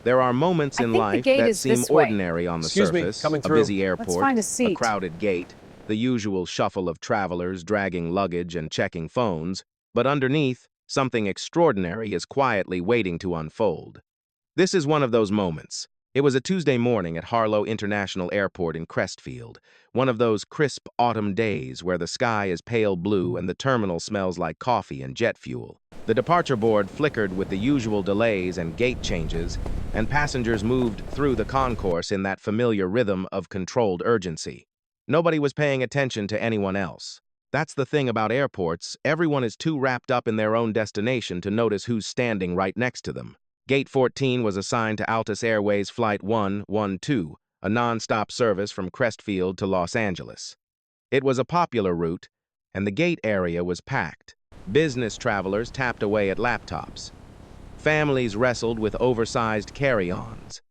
There are moments I in think the life gate that is seem this way. ordinary on the Excuse me, surface, coming a through. busy Let's airport, find a a seat. crowded gate, the usual shuffle of travelers dragging luggage and checking phones, but underneath, something extraordinary is quietly waiting to unfold. This is one of those moments. It was a Tuesday morning at Harlow International Airport in Crestfield, one of those crisp autumn days where the sky is pale blue and the terminal smells like coffee and jet fuel. The departure board flickered with the usual delays and gate changes, and passengers moved through the concourse in that familiar rhythm of controlled urgency. Nobody was paying attention to anyone else. That's the thing about airports, everyone is too wrapped up in their own destination to notice who's standing right next to them. Gate 14 was assigned to Altus Airways Flight 112, a non-stop service from Crestfield to Los Angeles. It was a popular route, and the gate area was packed. Business travelers tapped away at laptops. Families wrestled with oversized carry-ons.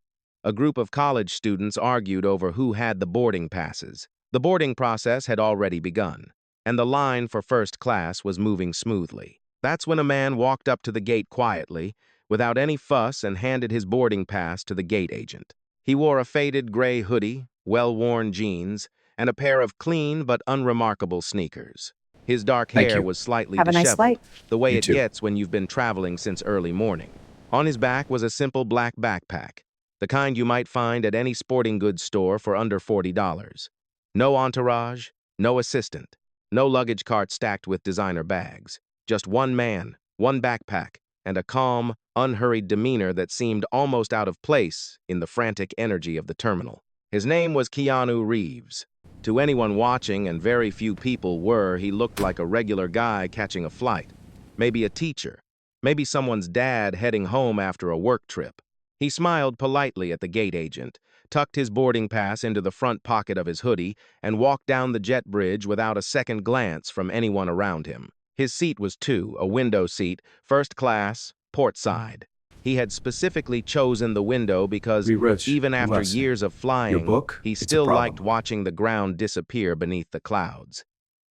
A group of college students argued over who had the boarding passes. The boarding process had already begun, and the line for first class was moving smoothly. That's when a man walked up to the gate quietly, without any fuss, and handed his boarding pass to the gate agent. He wore a faded gray hoodie, well-worn jeans, and a pair of clean but unremarkable sneakers. His dark Thank hair you. was slightly Have a nice disheveled, flight. the way You it too. gets when you've been traveling since early morning. On his back was a simple black backpack, the kind you might find at any sporting goods store for under $40. No entourage, no assistant, no luggage cart stacked with designer bags. Just one man, one backpack, and a calm, unhurried demeanor that seemed almost out of place in the frantic energy of the terminal. His name was Keanu Reeves. To anyone watching, and very few people were, he looked like a regular guy catching a flight. Maybe a teacher. Maybe someone's dad heading home after a work trip. He smiled politely at the gate agent, tucked his boarding pass into the front pocket of his hoodie, and walked down the jet bridge without a second glance from anyone around him. His seat was a window seat, first class, port side. He had specifically chosen the window because, Be rich, even be after lesson. years of Your flying, book? he It's a still liked problem. watching the ground disappear beneath the clouds.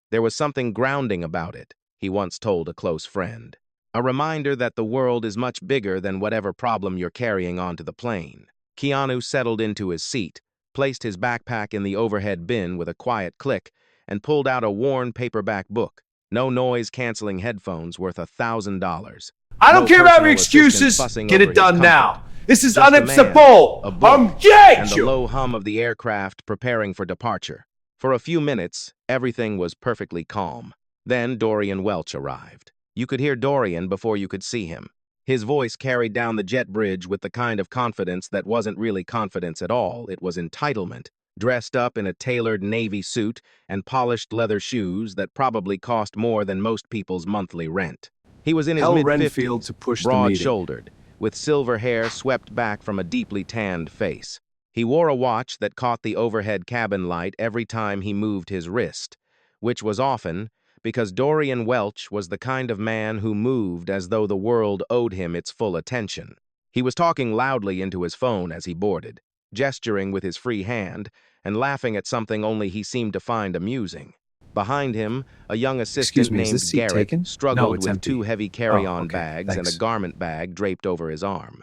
There was something grounding about it, he once told a close friend. A reminder that the world is much bigger than whatever problem you're carrying onto the plane. Keanu settled into his seat, placed his backpack in the overhead bin with a quiet click, and pulled out a worn paperback book. No noise-canceling headphones worth $1,000. I don't No care about your personal assistant excuses. fussing Get over it his done comfort. now. This is Just a man, unacceptable. a book, I'm and the you. low hum of the aircraft preparing for departure. For a few minutes, everything was perfectly calm. Then Dorian Welch arrived. You could hear Dorian before you could see him. His voice carried down the jet bridge with the kind of confidence that wasn't really confidence at all, it was entitlement. Dressed up in a tailored navy suit and polished leather shoes that probably cost more than most people's monthly rent. He was in his Tell Renfield mid-50s, to push the meeting. broad-shouldered, with silver hair swept back from a deeply tanned face. He wore a watch that caught the overhead cabin light every time he moved his wrist, which was often because Dorian Welch was the kind of man who moved as though the world owed him its full attention. He was talking loudly into his phone as he boarded, gesturing with his free hand, and laughing at something only he seemed to find amusing. Behind him, a young assistant Excuse me, is this named seat Garrett taken? No, struggled it's with empty. 2 heavy Oh, carry-on okay, bags and a thanks. garment bag draped over his arm.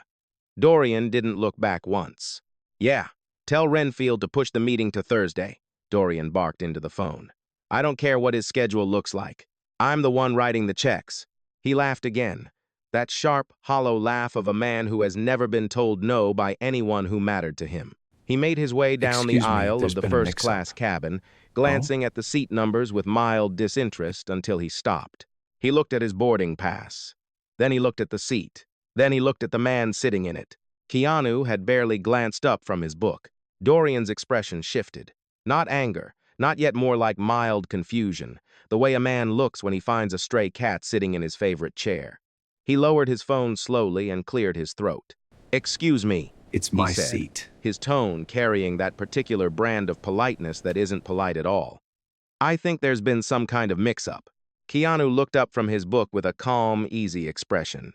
Dorian didn't look back once. "Yeah, tell Renfield to push the meeting to Thursday," Dorian barked into the phone. "I don't care what his schedule looks like. I'm the one writing the checks." He laughed again, that sharp, hollow laugh of a man who has never been told no by anyone who mattered to him. He made his way down the Excuse me, aisle there's of the been a first-class mix-up. cabin, glancing at the seat numbers with mild disinterest until he stopped. He looked at his boarding pass. Then he looked at the seat. Then he looked at the man sitting in it. Keanu had barely glanced up from his book. Dorian's expression shifted. Not anger, not yet more like mild confusion, the way a man looks when he finds a stray cat sitting in his favorite chair. He lowered his phone slowly and cleared his throat. "Excuse me," It's he my said, seat. his tone carrying that particular brand of politeness that isn't polite at all. "I think there's been some kind of mix-up." Keanu looked up from his book with a calm, easy expression.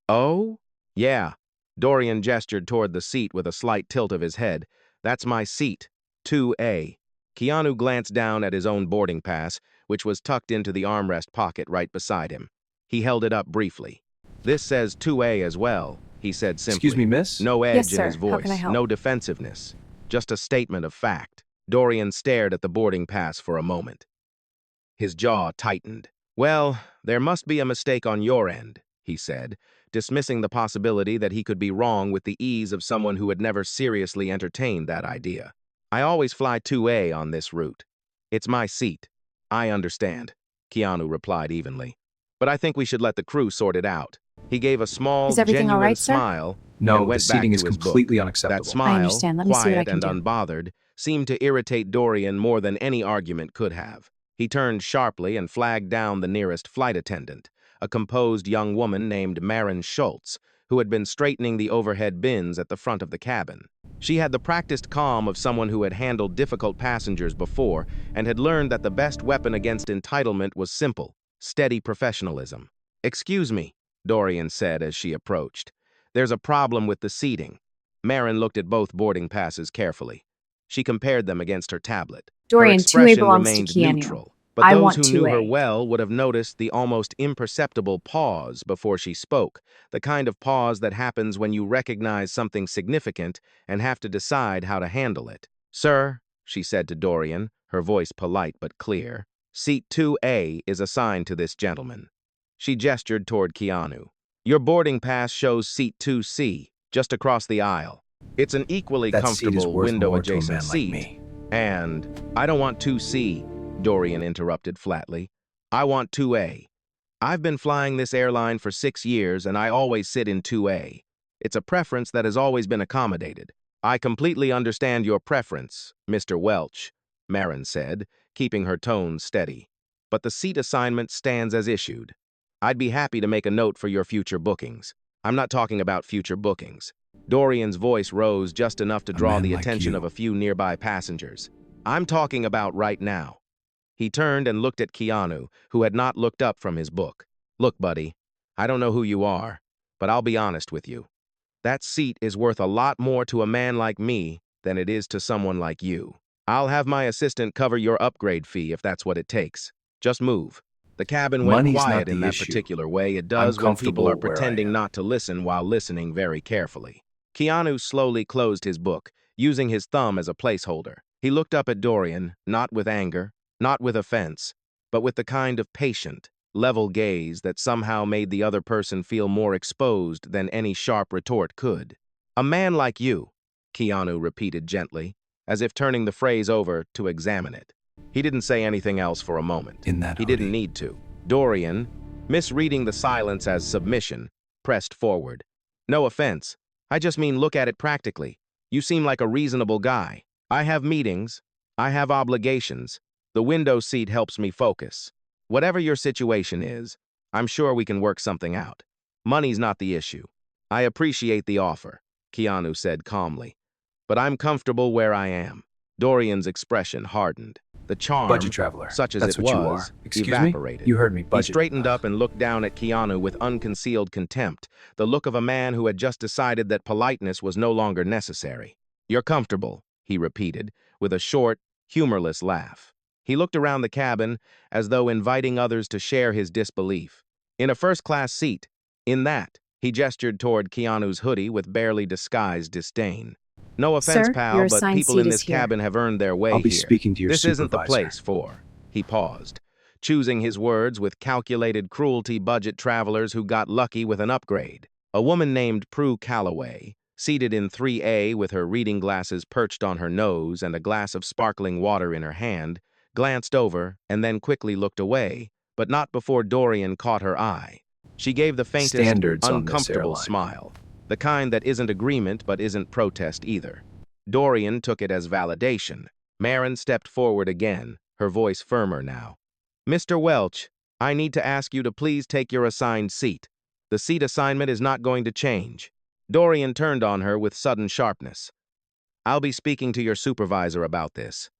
"Oh? Yeah." Dorian gestured toward the seat with a slight tilt of his head. "That's my seat, 2A." Keanu glanced down at his own boarding pass, which was tucked into the armrest pocket right beside him. He held it up briefly. "This says 2A as well. he said Excuse me, simply. miss? No Yes, edge in his sir. How can I voice, help? no defensiveness, just a statement of fact. Dorian stared at the boarding pass for a moment. His jaw tightened. Well, there must be a mistake on your end, he said, dismissing the possibility that he could be wrong with the ease of someone who had never seriously entertained that idea. I always fly 2A on this route. It's my seat. I understand, Keanu replied evenly. But I think we should let the crew sort it out. He gave a small, Is everything all genuine right, sir? smile and No, the went back seating is to his book. completely That unacceptable. I smile, understand. Let me see what I quiet can and do. unbothered, seemed to irritate Dorian more than any argument could have. He turned sharply and flagged down the nearest flight attendant, a composed young woman named Maren Schultz, who had been straightening the overhead bins at the front of the cabin. She had the practiced calm of someone who had handled difficult passengers before and had learned that the best weapon against entitlement was simple, steady professionalism. "Excuse me," Dorian said as she approached. "There's a problem with the seating." Maren looked at both boarding passes carefully. She compared them against her tablet. Her Dorian, 2A expression belongs to remained Keanu. neutral, but I those want who knew her 2A. well would have noticed the almost imperceptible pause before she spoke, the kind of pause that happens when you recognize something significant and have to decide how to handle it. "Sir," she said to Dorian, her voice polite but clear, "seat 2A is assigned to this gentleman." She gestured toward Keanu. "Your boarding pass shows seat 2C, just across the aisle. It's an equally That seat is comfortable worth more to a window-adjacent man like seat. me. And I don't want 2C, Dorian interrupted flatly. I want 2A. I've been flying this airline for 6 years, and I always sit in 2A. It's a preference that has always been accommodated. I completely understand your preference, Mr. Welch, Maren said, keeping her tone steady. But the seat assignment stands as issued. I'd be happy to make a note for your future bookings. I'm not talking about future bookings. Dorian's voice rose just enough to A draw man the like attention of you. a few nearby passengers. I'm talking about right now. He turned and looked at Keanu, who had not looked up from his book. Look, buddy, I don't know who you are, but I'll be honest with you. That seat is worth a lot more to a man like me than it is to someone like you. I'll have my assistant cover your upgrade fee if that's what it takes. Just move. The cabin went Money's quiet not in the that issue. particular way it I'm does when people are comfortable where I pretending am. not to listen while listening very carefully. Keanu slowly closed his book, using his thumb as a placeholder. He looked up at Dorian, not with anger, not with offense, but with the kind of patient, level gaze that somehow made the other person feel more exposed than any sharp retort could. A man like you, Keanu repeated gently, as if turning the phrase over to examine it. He didn't say anything else for a moment. In that He didn't hoodie. need to. Dorian, misreading the silence as submission, pressed forward. No offense. I just mean look at it practically. You seem like a reasonable guy. I have meetings. I have obligations. The window seat helps me focus. Whatever your situation is, I'm sure we can work something out. Money's not the issue. I appreciate the offer, Keanu said calmly. But I'm comfortable where I am. Dorian's expression hardened. The Budget charm, traveler. such as That's it what you was, are. Excuse me? evaporated. You heard me. He Budget. straightened up and looked down at Keanu with unconcealed contempt, the look of a man who had just decided that politeness was no longer necessary. "You're comfortable," he repeated, with a short, humorless laugh. He looked around the cabin as though inviting others to share his disbelief. "In a first-class seat. In that," he gestured toward Keanu's hoodie with barely disguised disdain. "No offense, Sir, your pal, but assigned people seat in is this here. cabin have earned their way I'll be here. speaking to your This isn't the supervisor. place for." He paused, choosing his words with calculated cruelty budget travelers who got lucky with an upgrade. A woman named Prue Calloway, seated in 3A with her reading glasses perched on her nose and a glass of sparkling water in her hand, glanced over and then quickly looked away, but not before Dorian caught her eye. She gave the faintest, Standards on this uncomfortable airline. smile, the kind that isn't agreement but isn't protest either. Dorian took it as validation. Maren stepped forward again, her voice firmer now. "Mr. Welch, I need to ask you to please take your assigned seat. The seat assignment is not going to change." Dorian turned on her with sudden sharpness. "I'll be speaking to your supervisor about this."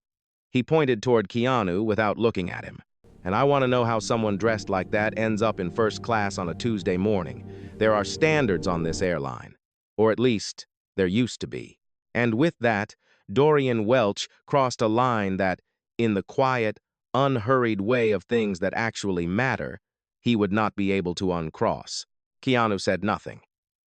He pointed toward Keanu without looking at him. "And I want to know how someone dressed like that ends up in first class on a Tuesday morning. There are standards on this airline. Or at least, there used to be." And with that, Dorian Welch crossed a line that, in the quiet, unhurried way of things that actually matter, he would not be able to uncross. Keanu said nothing.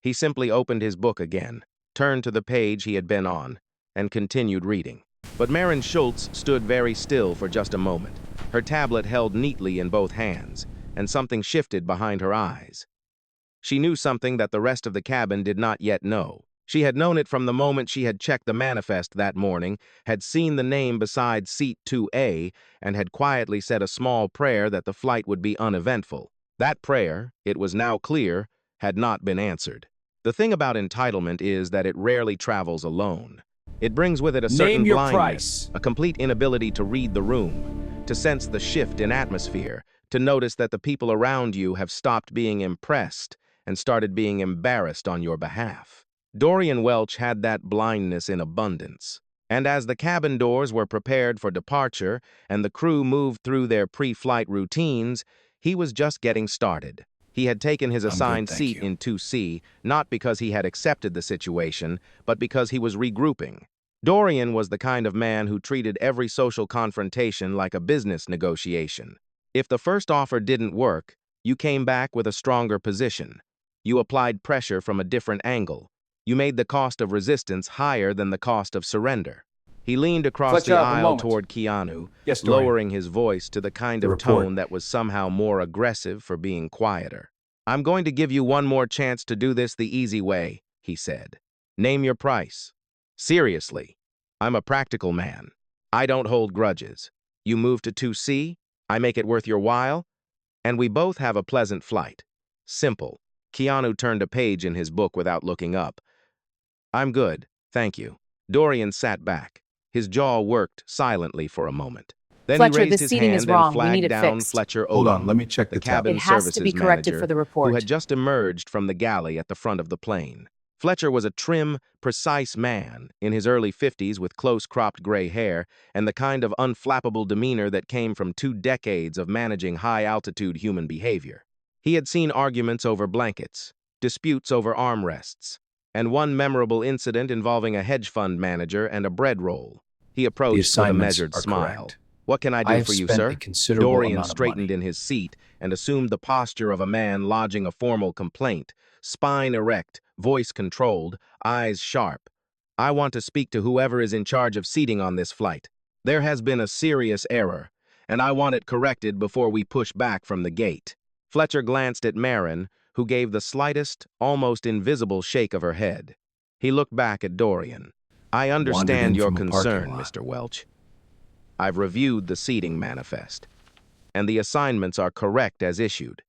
He simply opened his book again, turned to the page he had been on, and continued reading. But Maren Schultz stood very still for just a moment, her tablet held neatly in both hands, and something shifted behind her eyes. She knew something that the rest of the cabin did not yet know. She had known it from the moment she had checked the manifest that morning, had seen the name beside Seat 2A, and had quietly said a small prayer that the flight would be uneventful. That prayer, it was now clear, had not been answered. The thing about entitlement is that it rarely travels alone. It brings with it a certain Name your blindness, price. a complete inability to read the room, to sense the shift in atmosphere, to notice that the people around you have stopped being impressed and started being embarrassed on your behalf. Dorian Welch had that blindness in abundance. And as the cabin doors were prepared for departure and the crew moved through their pre-flight routines, he was just getting started. He had taken his I'm good, assigned thank seat you. in 2C, not because he had accepted the situation, but because he was regrouping. Dorian was the kind of man who treated every social confrontation like a business negotiation. If the first offer didn't work, you came back with a stronger position. You applied pressure from a different angle. You made the cost of resistance higher than the cost of surrender. He leaned across Fletcher, the I have a aisle moment. toward Keanu, Yes, Dorian. lowering his voice to the kind The of report. tone that was somehow more aggressive for being quieter. "I'm going to give you one more chance to do this the easy way," he said. "Name your price." "Seriously, I'm a practical man. I don't hold grudges. You move to 2C, I make it worth your while, and we both have a pleasant flight. Simple." Keanu turned a page in his book without looking up. "I'm good, thank you." Dorian sat back. His jaw worked silently for a moment. Then he Fletcher, raised this his seating is hand and wrong. We need flagged it down fixed. Fletcher Hold on, Odom, let me check the the tab. cabin It has to be services corrected for manager, the who report. had just emerged from the galley at the front of the plane. Fletcher was a trim, precise man in his early 50s with close-cropped gray hair and the kind of unflappable demeanor that came from 2 decades of managing high-altitude human behavior. He had seen arguments over blankets, disputes over armrests, and one memorable incident involving a hedge fund manager and a bread roll. He The approached with a assignments measured are smile. correct. "What can I I do have for you, spent a sir?" considerable Dorian amount of straightened money. in his seat and assumed the posture of a man lodging a formal complaint, spine erect, voice controlled, eyes sharp. "I want to speak to whoever is in charge of seating on this flight. There has been a serious error, and I want it corrected before we push back from the gate." Fletcher glanced at Maren, who gave the slightest, almost invisible shake of her head. He looked back at Dorian. "I Wandered understand in your from a parking concern, lot. Mr. Welch. I've reviewed the seating manifest, and the assignments are correct as issued.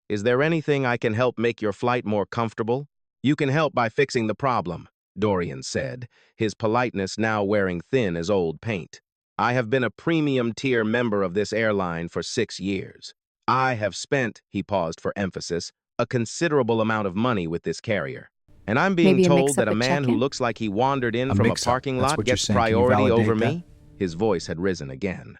Is there anything I can help make your flight more comfortable?" "You can help by fixing the problem," Dorian said, his politeness now wearing thin as old paint. "I have been a premium-tier member of this airline for 6 years. I have spent," he paused for emphasis, "a considerable amount of money with this carrier. And I'm being Maybe a told that mix-up a at man who check-in? looks like he wandered in A from a mix-up, parking that's lot what you're gets saying. Can you priority validate over that? me?" His voice had risen again.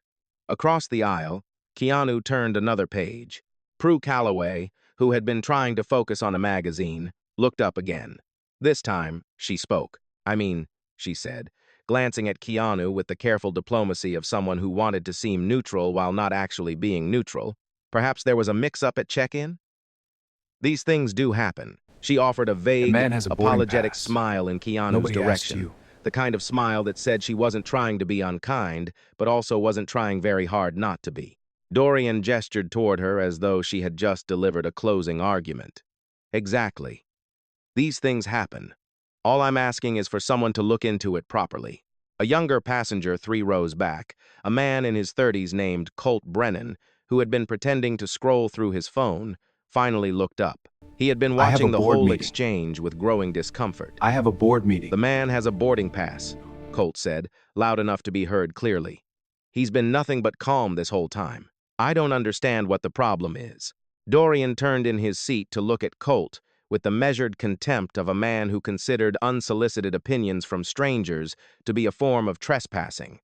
Across the aisle, Keanu turned another page. Prue Calloway, who had been trying to focus on a magazine, looked up again. This time, she spoke. She said, glancing at Keanu with the careful diplomacy of someone who wanted to seem neutral while not actually being neutral. "Perhaps there was a mix-up at check-in?" "These things do happen." She offered a The vague, man has a boarding apologetic pass. smile in Keanu's Nobody asked direction, you. the kind of smile that said she wasn't trying to be unkind, but also wasn't trying very hard not to be. Dorian gestured toward her as though she had just delivered a closing argument. "Exactly. These things happen. All I'm asking is for someone to look into it properly." A younger passenger 3 rows back, a man in his 30s named Colt Brennan, who had been pretending to scroll through his phone, finally looked up. He had been I have a watching the board whole meeting. exchange with growing discomfort. I have a board meeting. "The man has a boarding pass," Colt said, loud enough to be heard clearly. "He's been nothing but calm this whole time. I don't understand what the problem is." Dorian turned in his seat to look at Colt with the measured contempt of a man who considered unsolicited opinions from strangers to be a form of trespassing.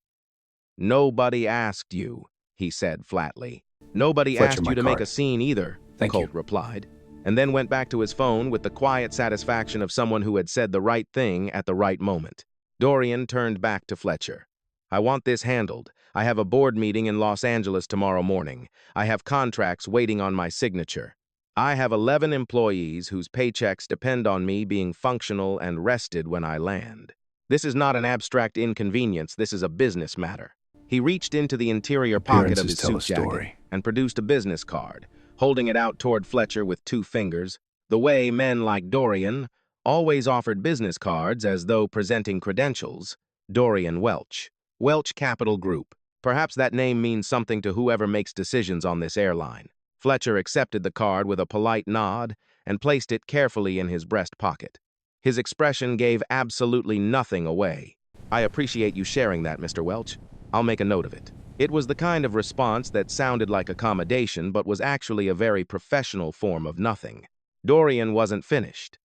"Nobody asked you," he said flatly. "Nobody Fletcher, asked you my to make a card. scene either," Thank Colt you. replied, and then went back to his phone with the quiet satisfaction of someone who had said the right thing at the right moment. Dorian turned back to Fletcher. "I want this handled. I have a board meeting in Los Angeles tomorrow morning. I have contracts waiting on my signature. I have 11 employees whose paychecks depend on me being functional and rested when I land. This is not an abstract inconvenience, this is a business matter. He reached into the interior pocket of Appearances his tell a suit jacket story. and produced a business card, holding it out toward Fletcher with 2 fingers, the way men like Dorian always offered business cards as though presenting credentials. Dorian Welch. Welch Capital Group. Perhaps that name means something to whoever makes decisions on this airline. Fletcher accepted the card with a polite nod and placed it carefully in his breast pocket. His expression gave absolutely nothing away. I appreciate you sharing that, Mr. Welch. I'll make a note of it. It was the kind of response that sounded like accommodation but was actually a very professional form of nothing. Dorian wasn't finished.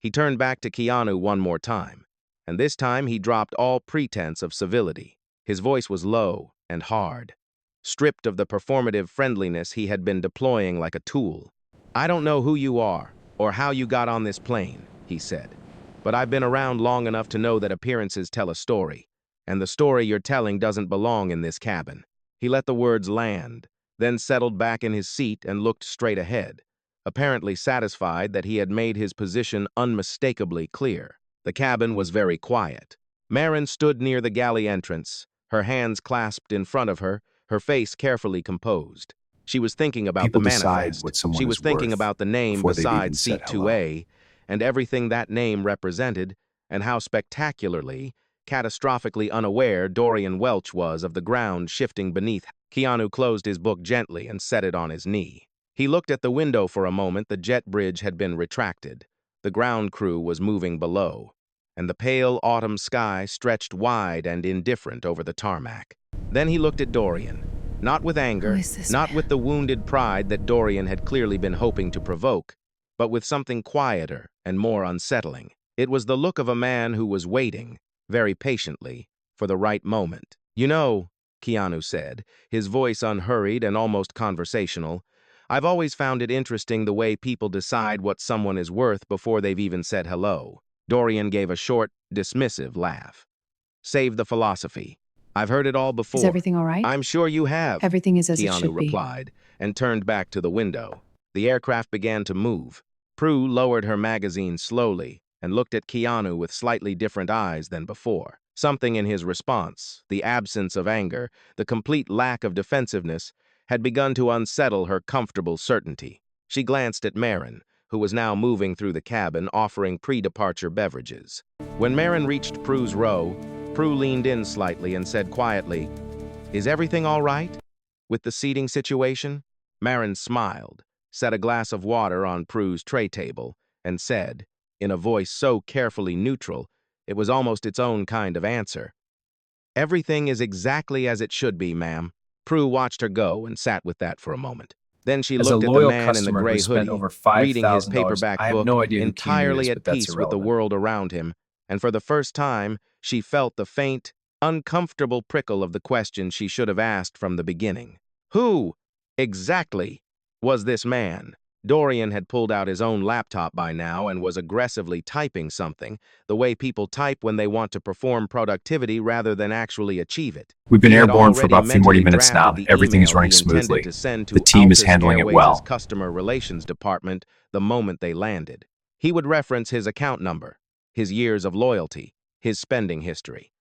He turned back to Keanu one more time, and this time he dropped all pretense of civility. His voice was low and hard, stripped of the performative friendliness he had been deploying like a tool. I don't know who you are or how you got on this plane, he said, but I've been around long enough to know that appearances tell a story, and the story you're telling doesn't belong in this cabin. He let the words land, then settled back in his seat and looked straight ahead, apparently satisfied that he had made his position unmistakably clear. The cabin was very quiet. Marin stood near the galley entrance, her hands clasped in front of her face carefully composed. She was thinking about the People decide manifest. what someone She was is thinking worth about the name before they've even beside said Seat hello. 2A and everything that name represented, and how spectacularly, catastrophically unaware Dorian Welch was of the ground shifting beneath. Keanu closed his book gently and set it on his knee. He looked at the window for a moment. The jet bridge had been retracted. The ground crew was moving below, and the pale autumn sky stretched wide and indifferent over the tarmac. Then he looked at Dorian, not with Who anger, is this not man? with the wounded pride that Dorian had clearly been hoping to provoke, but with something quieter and more unsettling. It was the look of a man who was waiting, very patiently, for the right moment. You know, Keanu said, his voice unhurried and almost conversational, I've always found it interesting the way people decide what someone is worth before they've even said hello. Dorian gave a short, dismissive laugh. Save the philosophy. I've heard it all Is before. everything all right? I'm sure you have, Everything is as it Keanu should be. replied, and turned back to the window. The aircraft began to move. Prue lowered her magazine slowly and looked at Keanu with slightly different eyes than before. Something in his response, the absence of anger, the complete lack of defensiveness, had begun to unsettle her comfortable certainty. She glanced at Marin, who was now moving through the cabin offering pre-departure beverages. When Marin reached Prue's row, Prue leaned in slightly and said quietly, Is everything all right with the seating situation? Marin smiled, set a glass of water on Prue's tray table, and said, in a voice so carefully neutral, it was almost its own kind of answer, Everything is exactly as it should be, ma'am. Prue watched her go and sat with that for a moment. Then she As a looked at the loyal man in the customer who gray spent hoodie, over reading his $5,000, paperback I have book, no idea who Keanu entirely is, at but that's peace with the irrelevant. world around him, and for the first time, she felt the faint, uncomfortable prickle of the question she should have asked from the beginning. Who, exactly, was this man? Dorian had pulled out his own laptop by now and was aggressively typing something, the way people type when they want to perform productivity rather than actually achieve it. We've been He had airborne for already about 40 mentally minutes now. drafted the Everything is email running he intended smoothly. to send The to team is Altus handling it Airways' well. customer relations department the moment they landed. He would reference his account number, his years of loyalty, his spending history.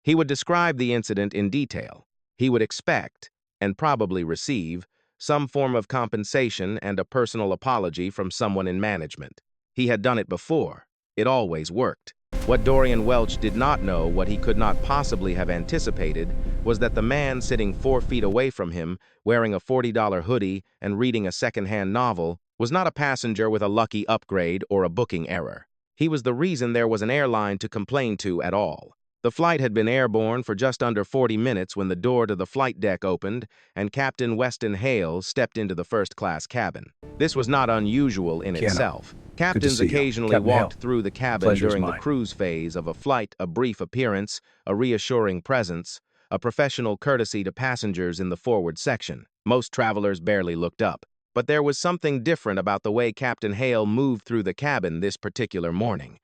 He would describe the incident in detail. He would expect, and probably receive, some form of compensation and a personal apology from someone in management. He had done it before. It always worked. What Dorian Welch did not know, what he could not possibly have anticipated, was that the man sitting 4 feet away from him, wearing a $40 hoodie and reading a second-hand novel, was not a passenger with a lucky upgrade or a booking error. He was the reason there was an airline to complain to at all. The flight had been airborne for just under 40 minutes when the door to the flight deck opened and Captain Weston Hale stepped into the first-class cabin. This was not unusual in Keanu, itself. good to Captains see you. occasionally Captain Hale, walked through the cabin pleasure's during the mine. cruise phase of a flight, a brief appearance, a reassuring presence, a professional courtesy to passengers in the forward section. Most travelers barely looked up. But there was something different about the way Captain Hale moved through the cabin this particular morning.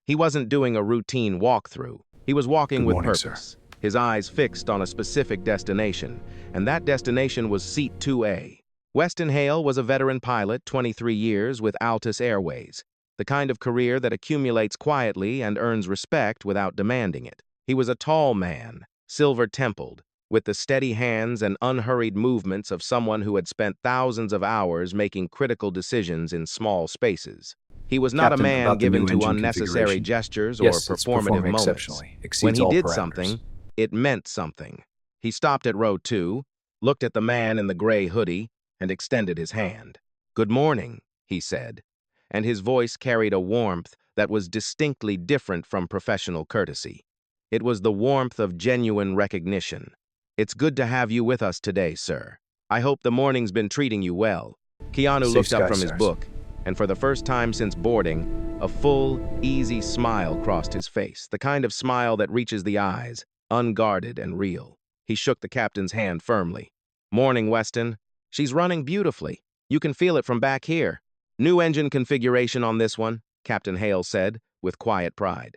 He wasn't doing a routine walkthrough. He was walking Good with morning, purpose, his eyes fixed on a specific destination, and that destination was Seat 2A. Weston Hale was a veteran pilot, 23 years, with Altus Airways, the kind of career that accumulates quietly and earns respect without demanding it. He was a tall man, silver-templed, with the steady hands and unhurried movements of someone who had spent thousands of hours making critical decisions in small spaces. He was not a Captain, man about the given new to engine unnecessary configuration. gestures or Yes, it's performative performing moments. exceptionally. When Exceeds he all did parameters. something, it meant something. He stopped at row 2, looked at the man in the gray hoodie, and extended his hand. "Good morning," he said, and his voice carried a warmth that was distinctly different from professional courtesy. It was the warmth of genuine recognition. "It's good to have you with us today, sir. I hope the morning's been treating you well." Keanu Safe looked up skies, from his sirs. book, and for the first time since boarding, a full, easy smile crossed his face, the kind of smile that reaches the eyes, unguarded and real. He shook the captain's hand firmly. "Morning, Weston. She's running beautifully. You can feel it from back here. New engine configuration on this one," Captain Hale said, with quiet pride.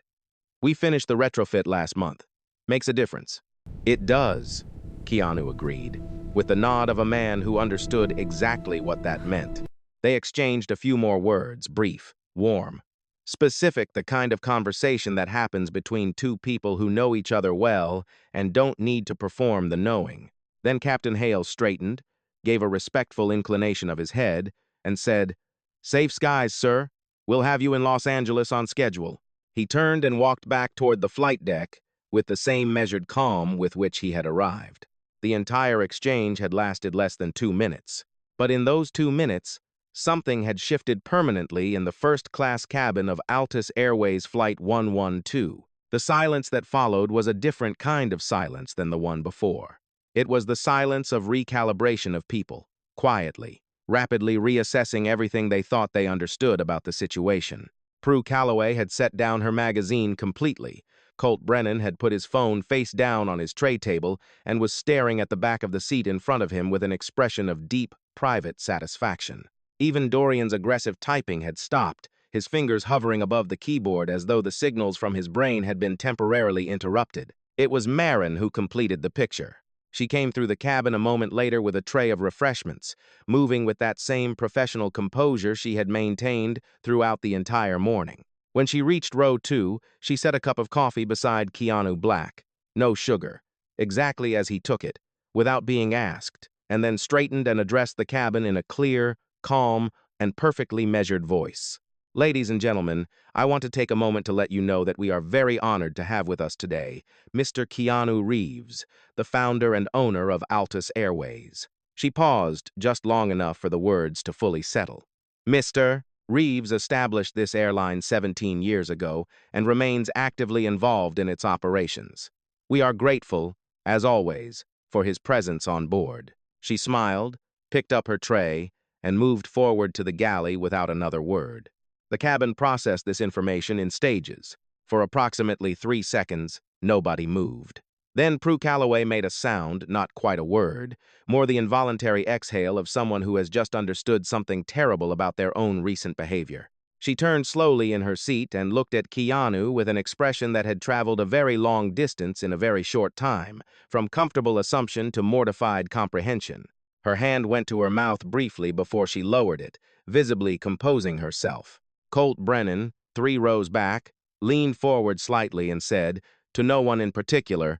"We finished the retrofit last month. Makes a difference." "It does," Keanu agreed, with the nod of a man who understood exactly what that meant. They exchanged a few more words, brief, warm, specific, the kind of conversation that happens between two people who know each other well and don't need to perform the knowing. Then Captain Hale straightened, gave a respectful inclination of his head, and said, "Safe skies, sir. We'll have you in Los Angeles on schedule." He turned and walked back toward the flight deck with the same measured calm with which he had arrived. The entire exchange had lasted less than 2 minutes. But in those 2 minutes, something had shifted permanently in the first-class cabin of Altus Airways Flight 112. The silence that followed was a different kind of silence than the one before. It was the silence of recalibration of people, quietly, rapidly reassessing everything they thought they understood about the situation. Prue Calloway had set down her magazine completely. Colt Brennan had put his phone face down on his tray table and was staring at the back of the seat in front of him with an expression of deep, private satisfaction. Even Dorian's aggressive typing had stopped, his fingers hovering above the keyboard as though the signals from his brain had been temporarily interrupted. It was Marin who completed the picture. She came through the cabin a moment later with a tray of refreshments, moving with that same professional composure she had maintained throughout the entire morning. When she reached row 2, she set a cup of coffee beside Keanu Black. No sugar, exactly as he took it, without being asked, and then straightened and addressed the cabin in a clear, calm, and perfectly measured voice. "Ladies and gentlemen, I want to take a moment to let you know that we are very honored to have with us today Mr. Keanu Reeves, the founder and owner of Altus Airways." She paused just long enough for the words to fully settle. "Mr. Reeves established this airline 17 years ago and remains actively involved in its operations. We are grateful, as always, for his presence on board." She smiled, picked up her tray, and moved forward to the galley without another word. The cabin processed this information in stages. For approximately 3 seconds, nobody moved. Then Prue Calloway made a sound, not quite a word, more the involuntary exhale of someone who has just understood something terrible about their own recent behavior. She turned slowly in her seat and looked at Keanu with an expression that had traveled a very long distance in a very short time, from comfortable assumption to mortified comprehension. Her hand went to her mouth briefly before she lowered it, visibly composing herself. Colt Brennan, 3 rows back, leaned forward slightly and said, to no one in particular,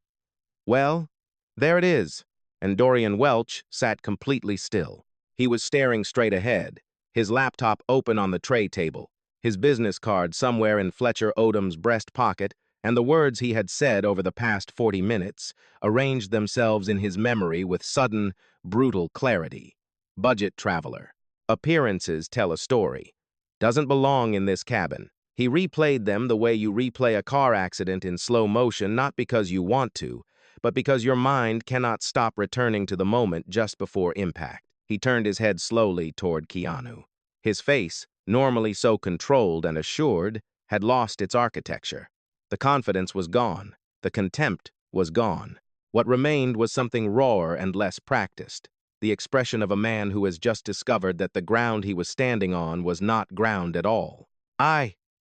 "Well, there it is." And Dorian Welch sat completely still. He was staring straight ahead, his laptop open on the tray table, his business card somewhere in Fletcher Odom's breast pocket, and the words he had said over the past 40 minutes arranged themselves in his memory with sudden, brutal clarity. Budget traveler. Appearances tell a story. Doesn't belong in this cabin. He replayed them the way you replay a car accident in slow motion, not because you want to, but because your mind cannot stop returning to the moment just before impact. He turned his head slowly toward Keanu. His face, normally so controlled and assured, had lost its architecture. The confidence was gone. The contempt was gone. What remained was something rawer and less practiced, the expression of a man who has just discovered that the ground he was standing on was not ground at all.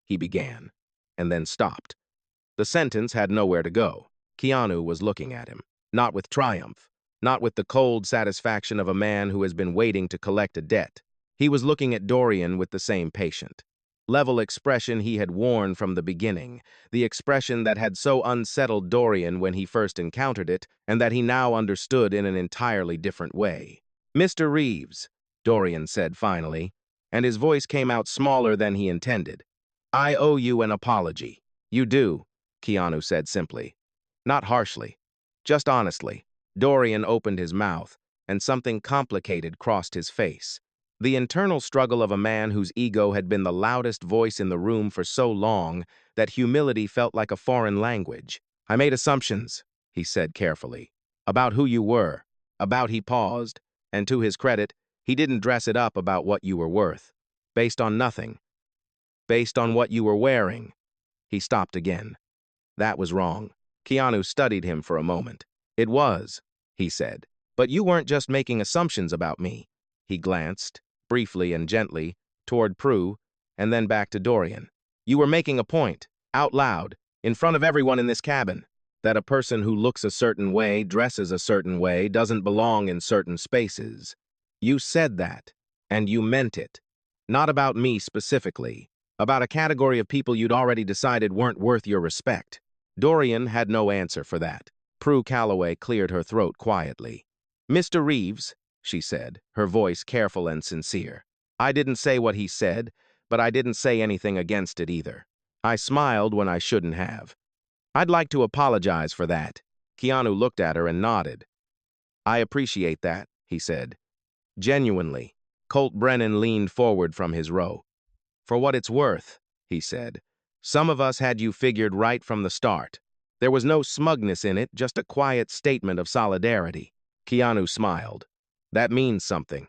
He began, and then stopped. The sentence had nowhere to go. Keanu was looking at him, not with triumph, not with the cold satisfaction of a man who has been waiting to collect a debt. He was looking at Dorian with the same patient, level expression he had worn from the beginning, the expression that had so unsettled Dorian when he first encountered it, and that he now understood in an entirely different way. "Mr. Reeves," Dorian said finally, and his voice came out smaller than he intended. "I owe you an apology." "You do," Keanu said simply. Not harshly, just honestly. Dorian opened his mouth, and something complicated crossed his face. The internal struggle of a man whose ego had been the loudest voice in the room for so long that humility felt like a foreign language. "I made assumptions," he said carefully, "about who you were, about." He paused, and to his credit, he didn't dress it up about what you were worth. "Based on nothing. Based on what you were wearing." He stopped again. That was wrong. Keanu studied him for a moment. "It was," he said. "But you weren't just making assumptions about me." He glanced, briefly and gently, toward Prue, and then back to Dorian. "You were making a point, out loud, in front of everyone in this cabin, that a person who looks a certain way, dresses a certain way, doesn't belong in certain spaces. You said that, and you meant it. Not about me specifically, about a category of people you'd already decided weren't worth your respect." Dorian had no answer for that. Prue Calloway cleared her throat quietly. "Mr. Reeves," she said, her voice careful and sincere. "I didn't say what he said, but I didn't say anything against it either. I smiled when I shouldn't have. I'd like to apologize for that." Keanu looked at her and nodded. "I appreciate that," he said. Genuinely. Colt Brennan leaned forward from his row. "For what it's worth," he said, "some of us had you figured right from the start. There was no smugness in it, just a quiet statement of solidarity." Keanu smiled. "That means something.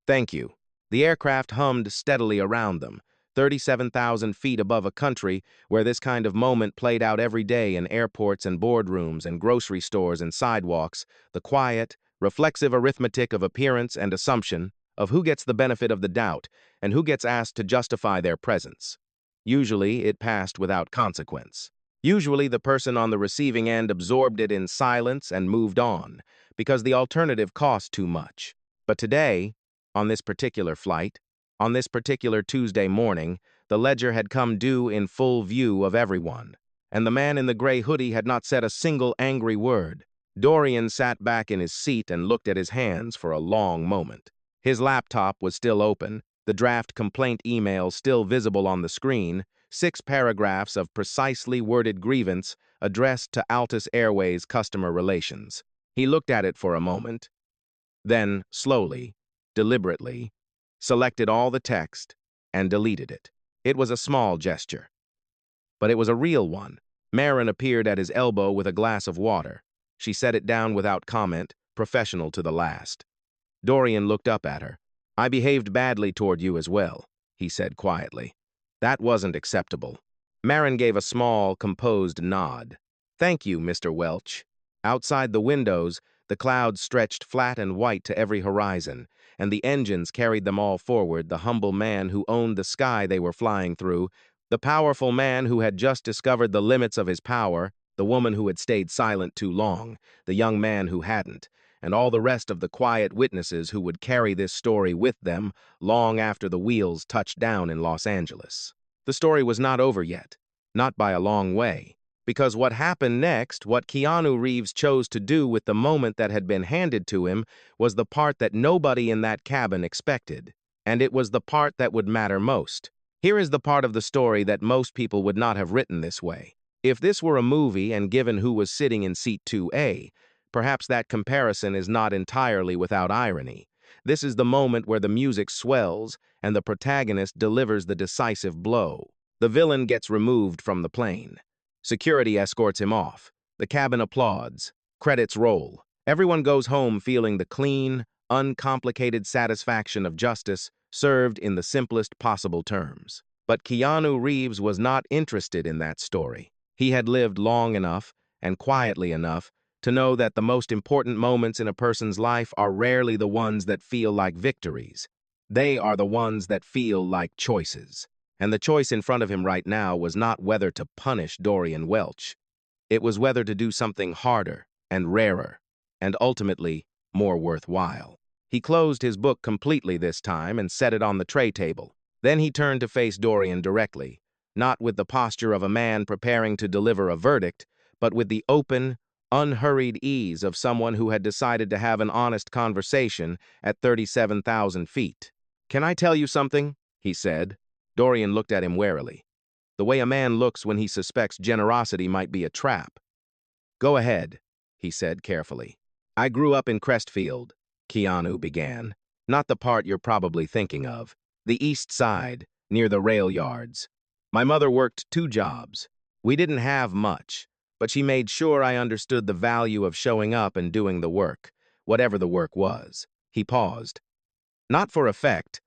Thank you." The aircraft hummed steadily around them, 37,000 feet above a country where this kind of moment played out every day in airports and boardrooms and grocery stores and sidewalks, the quiet, reflexive arithmetic of appearance and assumption, of who gets the benefit of the doubt and who gets asked to justify their presence. Usually, it passed without consequence. Usually, the person on the receiving end absorbed it in silence and moved on, because the alternative cost too much. But today, on this particular flight, on this particular Tuesday morning, the ledger had come due in full view of everyone, and the man in the gray hoodie had not said a single angry word. Dorian sat back in his seat and looked at his hands for a long moment. His laptop was still open, the draft complaint email still visible on the screen, 6 paragraphs of precisely worded grievance addressed to Altus Airways customer relations. He looked at it for a moment, then slowly, deliberately, selected all the text and deleted it. It was a small gesture, but it was a real one. Marin appeared at his elbow with a glass of water. She set it down without comment, professional to the last. Dorian looked up at her. "I behaved badly toward you as well," he said quietly. "That wasn't acceptable." Marin gave a small, composed nod. "Thank you, Mr. Welch." Outside the windows, the clouds stretched flat and white to every horizon, and the engines carried them all forward, the humble man who owned the sky they were flying through, the powerful man who had just discovered the limits of his power, the woman who had stayed silent too long, the young man who hadn't, and all the rest of the quiet witnesses who would carry this story with them long after the wheels touched down in Los Angeles. The story was not over yet, not by a long way, because what happened next, what Keanu Reeves chose to do with the moment that had been handed to him, was the part that nobody in that cabin expected, and it was the part that would matter most. Here is the part of the story that most people would not have written this way. If this were a movie and given who was sitting in seat 2A, perhaps that comparison is not entirely without irony. This is the moment where the music swells and the protagonist delivers the decisive blow. The villain gets removed from the plane. Security escorts him off. The cabin applauds. Credits roll. Everyone goes home feeling the clean, uncomplicated satisfaction of justice served in the simplest possible terms. But Keanu Reeves was not interested in that story. He had lived long enough and quietly enough to know that the most important moments in a person's life are rarely the ones that feel like victories. They are the ones that feel like choices. And the choice in front of him right now was not whether to punish Dorian Welch. It was whether to do something harder and rarer, and ultimately more worthwhile. He closed his book completely this time and set it on the tray table. Then he turned to face Dorian directly, not with the posture of a man preparing to deliver a verdict, but with the open, unhurried ease of someone who had decided to have an honest conversation at 37,000 feet. "Can I tell you something?" he said. Dorian looked at him warily, the way a man looks when he suspects generosity might be a trap. "Go ahead," he said carefully. "I grew up in Crestfield," Keanu began. "Not the part you're probably thinking of. The East Side, near the rail yards. My mother worked 2 jobs. We didn't have much, but she made sure I understood the value of showing up and doing the work, whatever the work was." He paused. "Not for effect,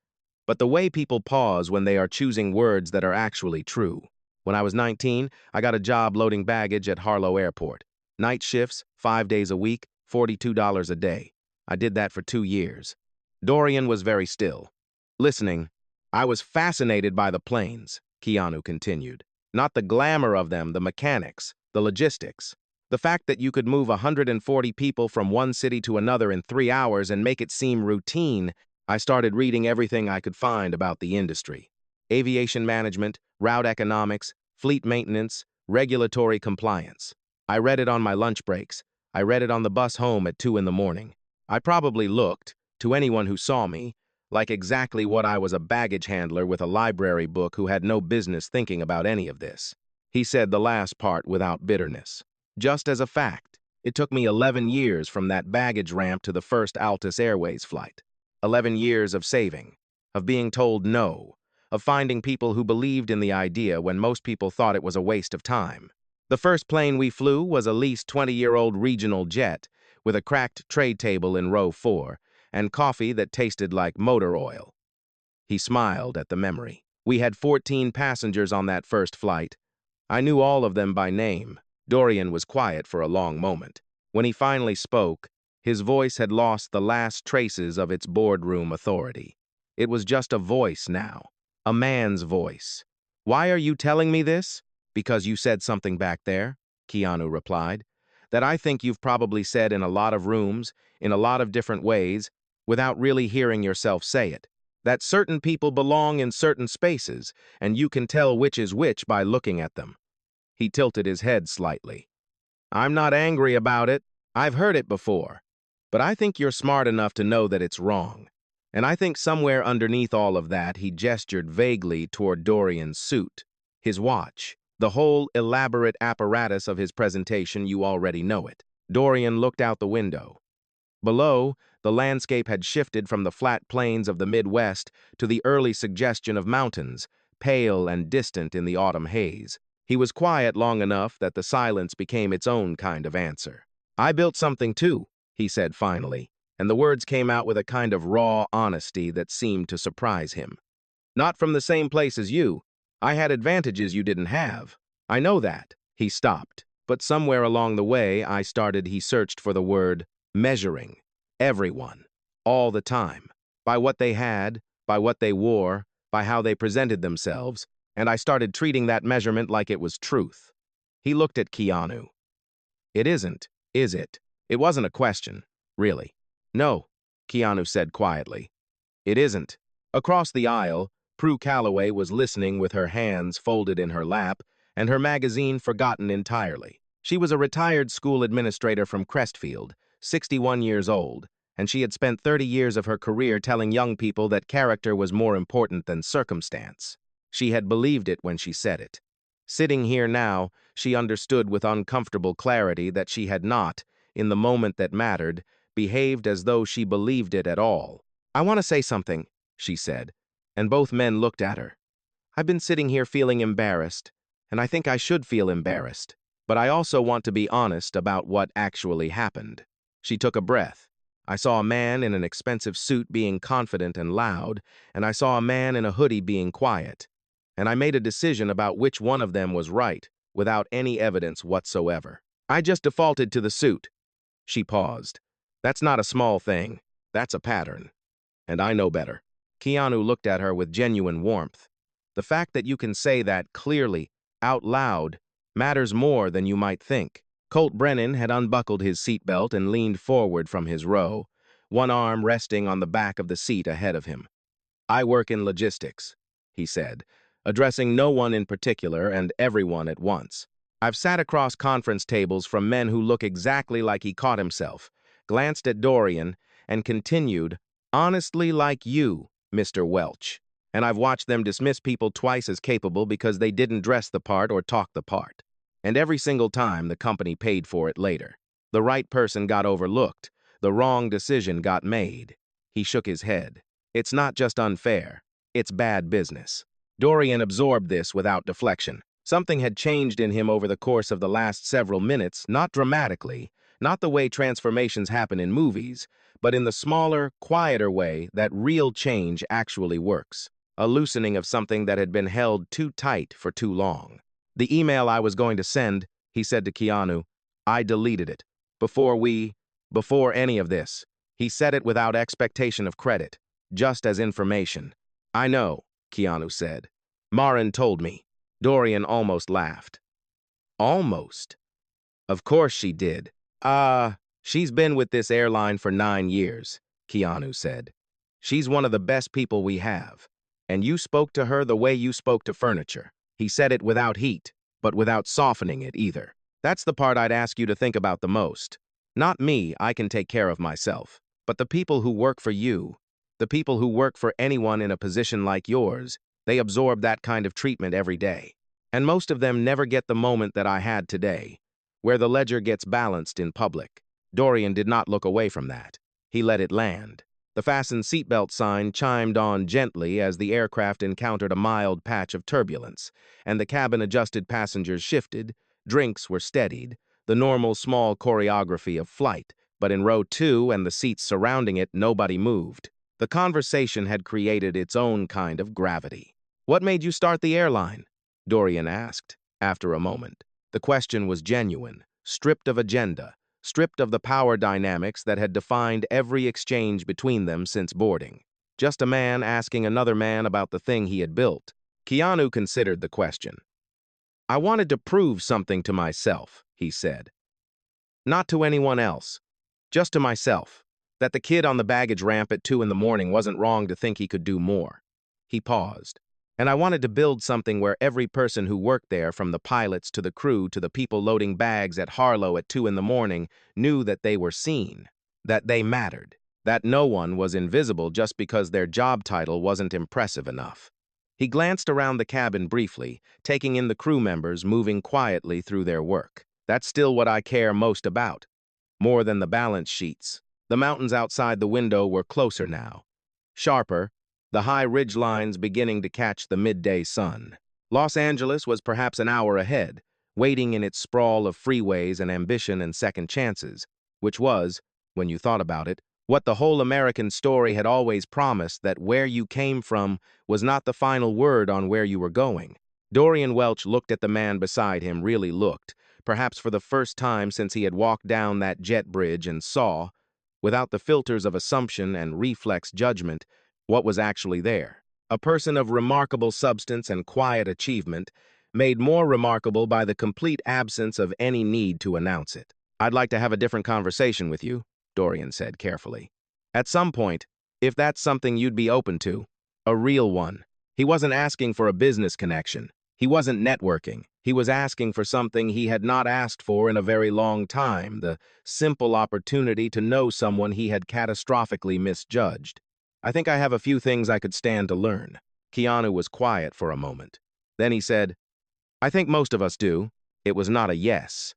but the way people pause when they are choosing words that are actually true. When I was 19, I got a job loading baggage at Harlow Airport. Night shifts, 5 days a week, $42 a day. I did that for 2 years. Dorian was very still, listening. "I was fascinated by the planes," Keanu continued. "Not the glamour of them, the mechanics, the logistics. The fact that you could move 140 people from one city to another in 3 hours and make it seem routine. I started reading everything I could find about the industry. Aviation management, route economics, fleet maintenance, regulatory compliance. I read it on my lunch breaks. I read it on the bus home at 2 in the morning. I probably looked, to anyone who saw me, like exactly what I was, a baggage handler with a library book who had no business thinking about any of this." He said the last part without bitterness. "Just as a fact, it took me 11 years from that baggage ramp to the first Altus Airways flight. 11 years of saving, of being told no, of finding people who believed in the idea when most people thought it was a waste of time. The first plane we flew was a leased 20-year-old regional jet with a cracked tray table in row 4 and coffee that tasted like motor oil." He smiled at the memory. "We had 14 passengers on that first flight. I knew all of them by name." Dorian was quiet for a long moment. When he finally spoke, his voice had lost the last traces of its boardroom authority. It was just a voice now, a man's voice. "Why are you telling me this?" "Because you said something back there," Keanu replied, "that I think you've probably said in a lot of rooms, in a lot of different ways, without really hearing yourself say it. That certain people belong in certain spaces, and you can tell which is which by looking at them." He tilted his head slightly. "I'm not angry about it. I've heard it before. But I think you're smart enough to know that it's wrong. And I think somewhere underneath all of that," he gestured vaguely toward Dorian's suit, his watch, the whole elaborate apparatus of his presentation. "You already know it." Dorian looked out the window. Below, the landscape had shifted from the flat plains of the Midwest to the early suggestion of mountains, pale and distant in the autumn haze. He was quiet long enough that the silence became its own kind of answer. "I built something too," he said finally, and the words came out with a kind of raw honesty that seemed to surprise him. "Not from the same place as you. I had advantages you didn't have. I know that." He stopped, but somewhere along the way he searched for the word measuring. Everyone, all the time, by what they had, by what they wore, by how they presented themselves, and I started treating that measurement like it was truth. He looked at Keanu. "It isn't, is it?" It wasn't a question, really. "No," Keanu said quietly. "It isn't." Across the aisle, Prue Calloway was listening with her hands folded in her lap and her magazine forgotten entirely. She was a retired school administrator from Crestfield, 61 years old, and she had spent 30 years of her career telling young people that character was more important than circumstance. She had believed it when she said it. Sitting here now, she understood with uncomfortable clarity that she had not, in the moment that mattered, behaved as though she believed it at all. "I want to say something," she said, and both men looked at her. "I've been sitting here feeling embarrassed, and I think I should feel embarrassed, but I also want to be honest about what actually happened." She took a breath. "I saw a man in an expensive suit being confident and loud, and I saw a man in a hoodie being quiet. And I made a decision about which one of them was right, without any evidence whatsoever. I just defaulted to the suit." She paused. "That's not a small thing. That's a pattern. And I know better." Keanu looked at her with genuine warmth. "The fact that you can say that clearly, out loud, matters more than you might think." Colt Brennan had unbuckled his seatbelt and leaned forward from his row, one arm resting on the back of the seat ahead of him. "I work in logistics," he said, addressing no one in particular and everyone at once. "I've sat across conference tables from men who look exactly like he caught himself, glanced at Dorian, and continued, 'Honestly like you, Mr. Welch.' And I've watched them dismiss people twice as capable because they didn't dress the part or talk the part. And every single time the company paid for it later. The right person got overlooked. The wrong decision got made." He shook his head. "It's not just unfair. It's bad business." Dorian absorbed this without deflection. Something had changed in him over the course of the last several minutes, not dramatically, not the way transformations happen in movies, but in the smaller, quieter way that real change actually works. A loosening of something that had been held too tight for too long. "The email I was going to send," he said to Keanu, "I deleted it. Before any of this." He said it without expectation of credit, just as information. "I know," Keanu said. "Marin told me." Dorian almost laughed. Almost? Of course she did. She's been with this airline for 9 years, Keanu said. "She's one of the best people we have. And you spoke to her the way you spoke to furniture." He said it without heat, but without softening it either. "That's the part I'd ask you to think about the most. Not me, I can take care of myself. But the people who work for you, the people who work for anyone in a position like yours, they absorb that kind of treatment every day. And most of them never get the moment that I had today, where the ledger gets balanced in public." Dorian did not look away from that. He let it land. The fasten seatbelt sign chimed on gently as the aircraft encountered a mild patch of turbulence, and the cabin-adjusted passengers shifted, drinks were steadied, the normal small choreography of flight, but in row 2 and the seats surrounding it, nobody moved. The conversation had created its own kind of gravity. "What made you start the airline?" Dorian asked, after a moment. The question was genuine, stripped of agenda, stripped of the power dynamics that had defined every exchange between them since boarding. Just a man asking another man about the thing he had built. Keanu considered the question. "I wanted to prove something to myself," he said. "Not to anyone else. Just to myself. That the kid on the baggage ramp at 2 in the morning wasn't wrong to think he could do more." He paused. "And I wanted to build something where every person who worked there, from the pilots to the crew to the people loading bags at Harlow at 2 in the morning, knew that they were seen, that they mattered, that no one was invisible just because their job title wasn't impressive enough." He glanced around the cabin briefly, taking in the crew members moving quietly through their work. "That's still what I care most about. More than the balance sheets." The mountains outside the window were closer now. Sharper, the high ridge lines beginning to catch the midday sun. Los Angeles was perhaps an hour ahead, waiting in its sprawl of freeways and ambition and second chances, which was, when you thought about it, what the whole American story had always promised, that where you came from was not the final word on where you were going. Dorian Welch looked at the man beside him, really looked, perhaps for the first time since he had walked down that jet bridge, and saw, without the filters of assumption and reflex judgment, what was actually there. A person of remarkable substance and quiet achievement, made more remarkable by the complete absence of any need to announce it. "I'd like to have a different conversation with you," Dorian said carefully. "At some point, if that's something you'd be open to. A real one." He wasn't asking for a business connection. He wasn't networking. He was asking for something he had not asked for in a very long time, the simple opportunity to know someone he had catastrophically misjudged. "I think I have a few things I could stand to learn." Keanu was quiet for a moment. Then he said, "I think most of us do." It was not a yes,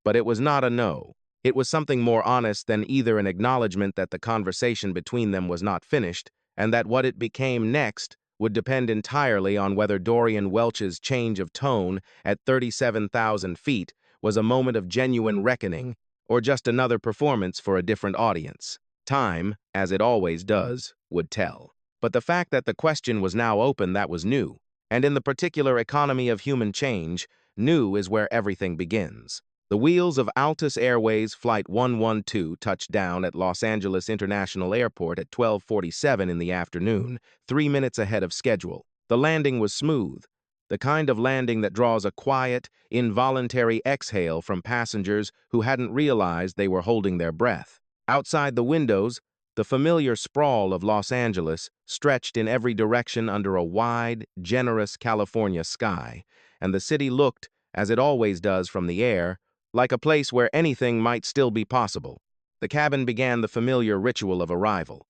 but it was not a no. It was something more honest than either an acknowledgement that the conversation between them was not finished, and that what it became next would depend entirely on whether Dorian Welch's change of tone at 37,000 feet was a moment of genuine reckoning or just another performance for a different audience. Time, as it always does, would tell. But the fact that the question was now open, that was new. And in the particular economy of human change, new is where everything begins. The wheels of Altus Airways Flight 112 touched down at Los Angeles International Airport at 12:47 in the afternoon, 3 minutes ahead of schedule. The landing was smooth, the kind of landing that draws a quiet, involuntary exhale from passengers who hadn't realized they were holding their breath. Outside the windows, The familiar sprawl of Los Angeles stretched in every direction under a wide, generous California sky, and the city looked, as it always does from the air, like a place where anything might still be possible. The cabin began the familiar ritual of arrival.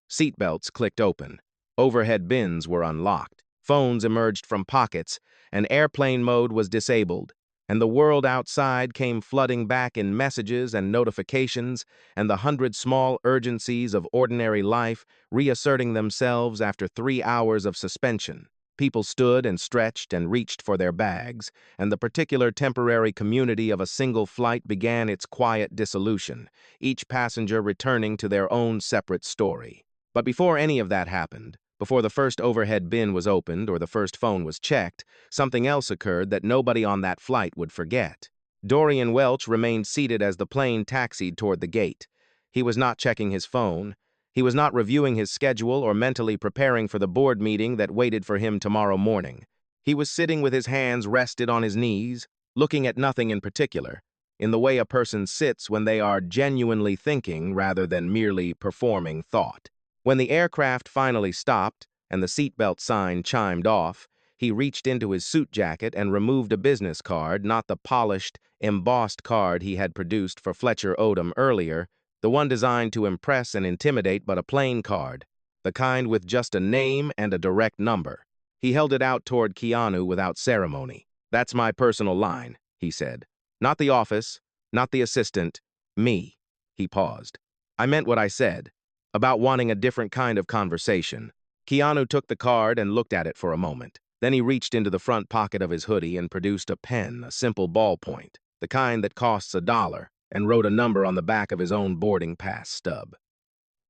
Seatbelts clicked open. Overhead bins were unlocked. Phones emerged from pockets, and airplane mode was disabled, and the world outside came flooding back in messages and notifications, and the 100 small urgencies of ordinary life reasserting themselves after 3 hours of suspension. People stood and stretched and reached for their bags, and the particular temporary community of a single flight began its quiet dissolution, each passenger returning to their own separate story. But before any of that happened, before the first overhead bin was opened or the first phone was checked, something else occurred that nobody on that flight would forget. Dorian Welch remained seated as the plane taxied toward the gate. He was not checking his phone. He was not reviewing his schedule or mentally preparing for the board meeting that waited for him tomorrow morning. He was sitting with his hands rested on his knees, looking at nothing in particular, in the way a person sits when they are genuinely thinking rather than merely performing thought. When the aircraft finally stopped and the seatbelt sign chimed off, he reached into his suit jacket and removed a business card, not the polished, embossed card he had produced for Fletcher Odom earlier, the one designed to impress and intimidate, but a plain card, the kind with just a name and a direct number. He held it out toward Keanu without ceremony. "That's my personal line," he said. "Not the office, not the assistant, me." He paused. "I meant what I said, about wanting a different kind of conversation." Keanu took the card and looked at it for a moment. Then he reached into the front pocket of his hoodie and produced a pen, a simple ballpoint, the kind that costs $1, and wrote a number on the back of his own boarding pass stub.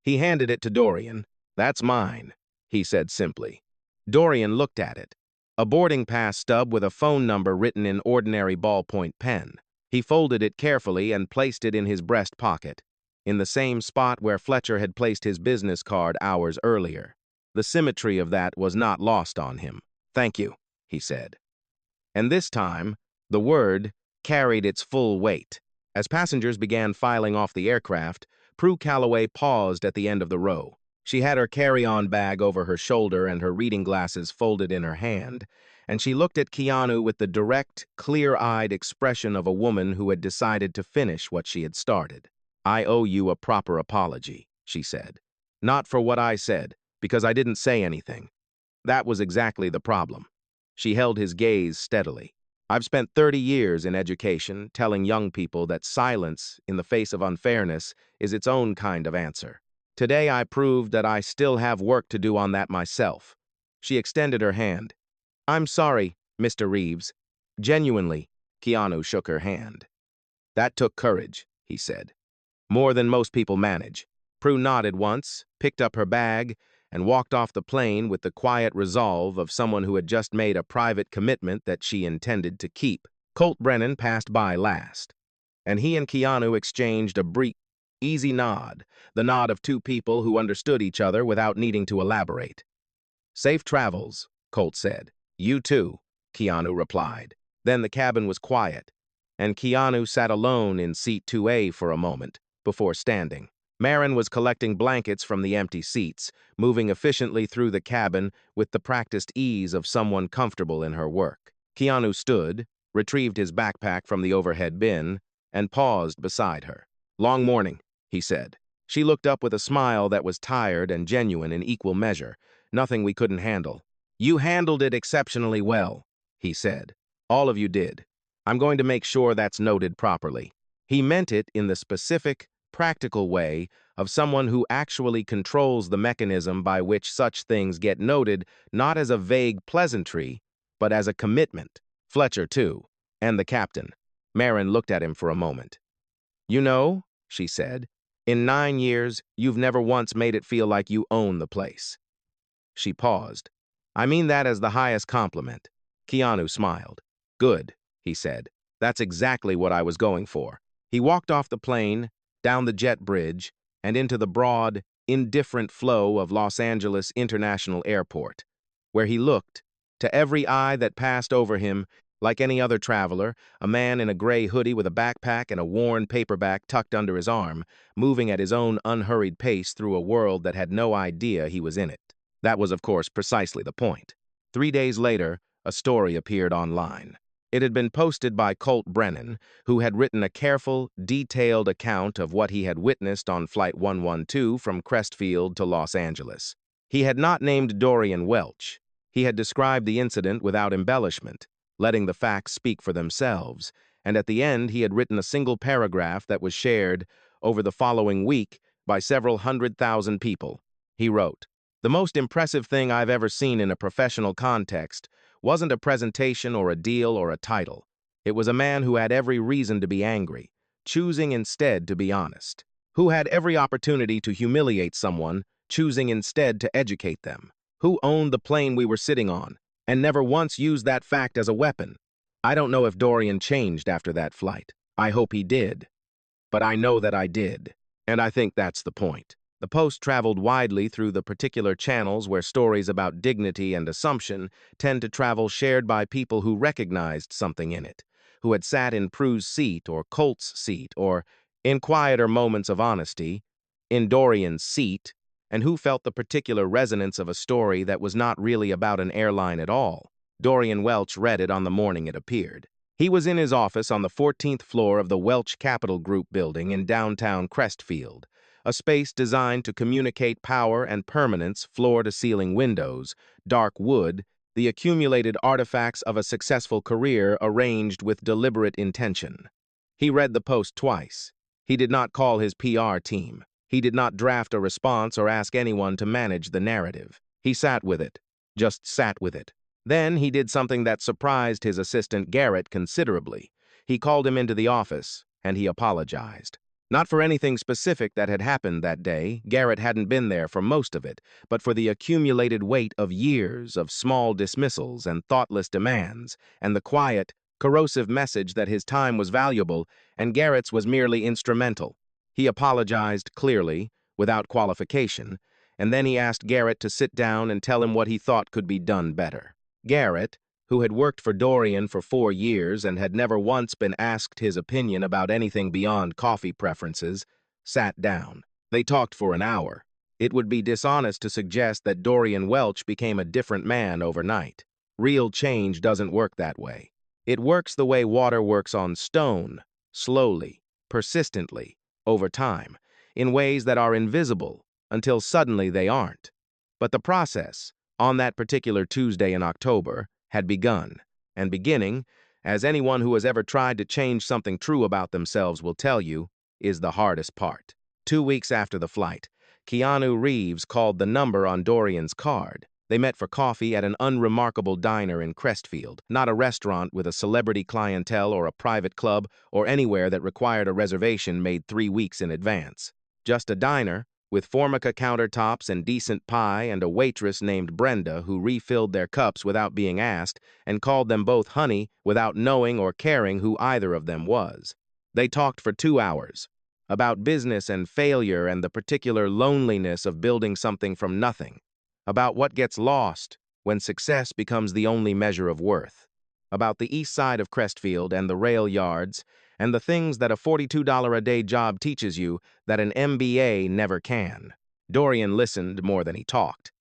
He handed it to Dorian. "That's mine," he said simply. Dorian looked at it. A boarding pass stub with a phone number written in ordinary ballpoint pen. He folded it carefully and placed it in his breast pocket, in the same spot where Fletcher had placed his business card hours earlier. The symmetry of that was not lost on him. "Thank you," he said. And this time, the word carried its full weight. As passengers began filing off the aircraft, Prue Calloway paused at the end of the row. She had her carry-on bag over her shoulder and her reading glasses folded in her hand, and she looked at Keanu with the direct, clear-eyed expression of a woman who had decided to finish what she had started. "I owe you a proper apology," she said. "Not for what I said, because I didn't say anything. That was exactly the problem." She held his gaze steadily. "I've spent 30 years in education telling young people that silence in the face of unfairness is its own kind of answer. Today I proved that I still have work to do on that myself." She extended her hand. "I'm sorry, Mr. Reeves." Genuinely, Keanu shook her hand. "That took courage," he said. "More than most people manage." Prue nodded once, picked up her bag, and walked off the plane with the quiet resolve of someone who had just made a private commitment that she intended to keep. Colt Brennan passed by last, and he and Keanu exchanged a brief, easy nod, the nod of two people who understood each other without needing to elaborate. "Safe travels," Colt said. "You too," Keanu replied. Then the cabin was quiet, and Keanu sat alone in seat 2A for a moment before standing. Marin was collecting blankets from the empty seats, moving efficiently through the cabin with the practiced ease of someone comfortable in her work. Keanu stood, retrieved his backpack from the overhead bin, and paused beside her. "Long morning," he said. She looked up with a smile that was tired and genuine in equal measure. "Nothing we couldn't handle." "You handled it exceptionally well," he said. "All of you did. I'm going to make sure that's noted properly." He meant it in the specific, practical way of someone who actually controls the mechanism by which such things get noted, not as a vague pleasantry, but as a commitment. Fletcher, too, and the captain. Marin looked at him for a moment. "You know," she said, "in 9 years, you've never once made it feel like you own the place." She paused. "I mean that as the highest compliment." Keanu smiled. "Good," he said. "That's exactly what I was going for." He walked off the plane, down the jet bridge, and into the broad, indifferent flow of Los Angeles International Airport, where he looked, to every eye that passed over him, Like any other traveler, a man in a gray hoodie with a backpack and a worn paperback tucked under his arm, moving at his own unhurried pace through a world that had no idea he was in it. That was, of course, precisely the point. 3 days later, a story appeared online. It had been posted by Colt Brennan, who had written a careful, detailed account of what he had witnessed on Flight 112 from Crestfield to Los Angeles. He had not named Dorian Welch. He had described the incident without embellishment, letting the facts speak for themselves, and at the end he had written a single paragraph that was shared over the following week by several 100,000 people. He wrote, "The most impressive thing I've ever seen in a professional context wasn't a presentation or a deal or a title. It was a man who had every reason to be angry, choosing instead to be honest, who had every opportunity to humiliate someone, choosing instead to educate them, who owned the plane we were sitting on, and never once used that fact as a weapon. I don't know if Dorian changed after that flight. I hope he did. But I know that I did. And I think that's the point." The post traveled widely through the particular channels where stories about dignity and assumption tend to travel, shared by people who recognized something in it, who had sat in Prue's seat or Colt's seat, or, in quieter moments of honesty, in Dorian's seat, and who felt the particular resonance of a story that was not really about an airline at all. Dorian Welch read it on the morning it appeared. He was in his office on the 14th floor of the Welch Capital Group building in downtown Crestfield, a space designed to communicate power and permanence, floor-to-ceiling windows, dark wood, the accumulated artifacts of a successful career arranged with deliberate intention. He read the post twice. He did not call his PR team. He did not draft a response or ask anyone to manage the narrative. He sat with it, just sat with it. Then he did something that surprised his assistant Garrett considerably. He called him into the office, and he apologized. Not for anything specific that had happened that day, Garrett hadn't been there for most of it, but for the accumulated weight of years of small dismissals and thoughtless demands, and the quiet, corrosive message that his time was valuable and Garrett's was merely instrumental. He apologized clearly, without qualification, and then he asked Garrett to sit down and tell him what he thought could be done better. Garrett, who had worked for Dorian for 4 years and had never once been asked his opinion about anything beyond coffee preferences, sat down. They talked for an hour. It would be dishonest to suggest that Dorian Welch became a different man overnight. Real change doesn't work that way. It works the way water works on stone, slowly, persistently, over time, in ways that are invisible until suddenly they aren't. But the process, on that particular Tuesday in October, had begun, and beginning, as anyone who has ever tried to change something true about themselves will tell you, is the hardest part. 2 weeks after the flight, Keanu Reeves called the number on Dorian's card. They met for coffee at an unremarkable diner in Crestfield, not a restaurant with a celebrity clientele or a private club or anywhere that required a reservation made 3 weeks in advance. Just a diner, with Formica countertops and decent pie and a waitress named Brenda who refilled their cups without being asked and called them both honey without knowing or caring who either of them was. They talked for 2 hours, about business and failure and the particular loneliness of building something from nothing, about what gets lost when success becomes the only measure of worth, about the east side of Crestfield and the rail yards, and the things that a $42 a day job teaches you that an MBA never can. Dorian listened more than he talked.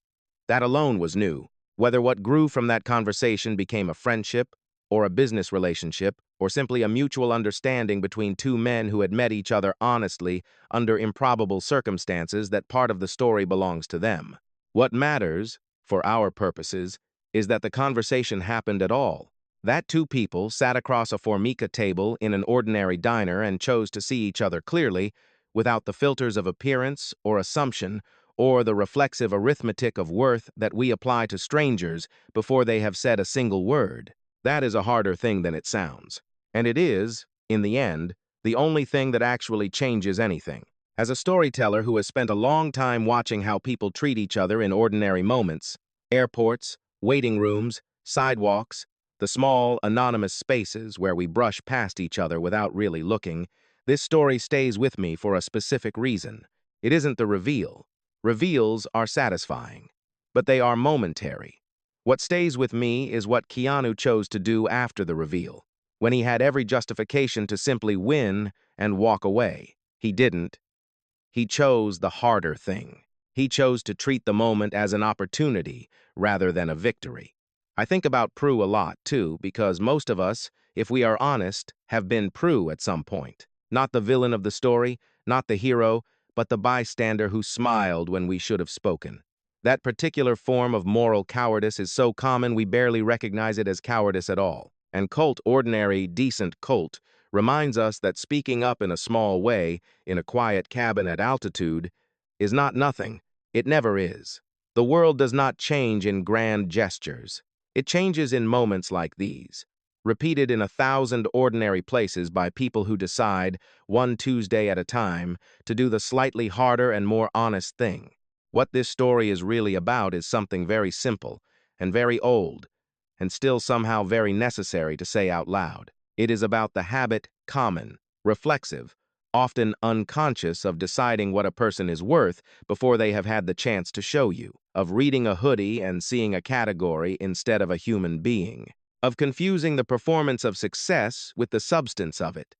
That alone was new. Whether what grew from that conversation became a friendship, or a business relationship, or simply a mutual understanding between 2 men who had met each other honestly under improbable circumstances, that part of the story belongs to them. What matters, for our purposes, is that the conversation happened at all. That 2 people sat across a Formica table in an ordinary diner and chose to see each other clearly, without the filters of appearance or assumption or the reflexive arithmetic of worth that we apply to strangers before they have said a single word. That is a harder thing than it sounds. And it is, in the end, the only thing that actually changes anything. As a storyteller who has spent a long time watching how people treat each other in ordinary moments, airports, waiting rooms, sidewalks, the small, anonymous spaces where we brush past each other without really looking, this story stays with me for a specific reason. It isn't the reveal. Reveals are satisfying, but they are momentary. What stays with me is what Keanu chose to do after the reveal, when he had every justification to simply win and walk away. He didn't. He chose the harder thing. He chose to treat the moment as an opportunity rather than a victory. I think about Prue a lot, too, because most of us, if we are honest, have been Prue at some point. Not the villain of the story, not the hero, but the bystander who smiled when we should have spoken. That particular form of moral cowardice is so common we barely recognize it as cowardice at all. And Colt, ordinary, decent Colt, reminds us that speaking up in a small way, in a quiet cabin at altitude, is not nothing. It never is. The world does not change in grand gestures. It changes in moments like these, repeated in 1,000 ordinary places by people who decide, one Tuesday at a time, to do the slightly harder and more honest thing. What this story is really about is something very simple and very old, and still somehow very necessary to say out loud. It is about the habit, common, reflexive, often unconscious of deciding what a person is worth before they have had the chance to show you, of reading a hoodie and seeing a category instead of a human being, of confusing the performance of success with the substance of it.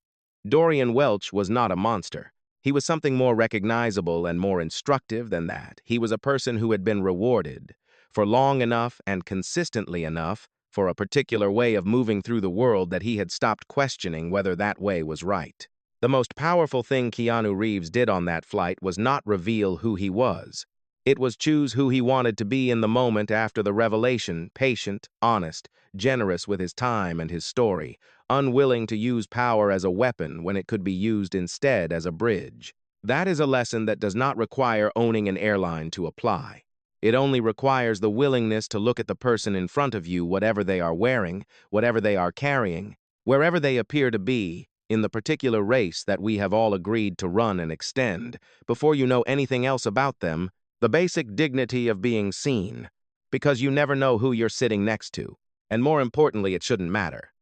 Dorian Welch was not a monster. He was something more recognizable and more instructive than that. He was a person who had been rewarded for long enough and consistently enough for a particular way of moving through the world that he had stopped questioning whether that way was right. The most powerful thing Keanu Reeves did on that flight was not reveal who he was. It was choose who he wanted to be in the moment after the revelation, patient, honest, generous with his time and his story, unwilling to use power as a weapon when it could be used instead as a bridge. That is a lesson that does not require owning an airline to apply. It only requires the willingness to look at the person in front of you, whatever they are wearing, whatever they are carrying, wherever they appear to be, in the particular race that we have all agreed to run and extend, before you know anything else about them, the basic dignity of being seen, because you never know who you're sitting next to, and more importantly, it shouldn't matter.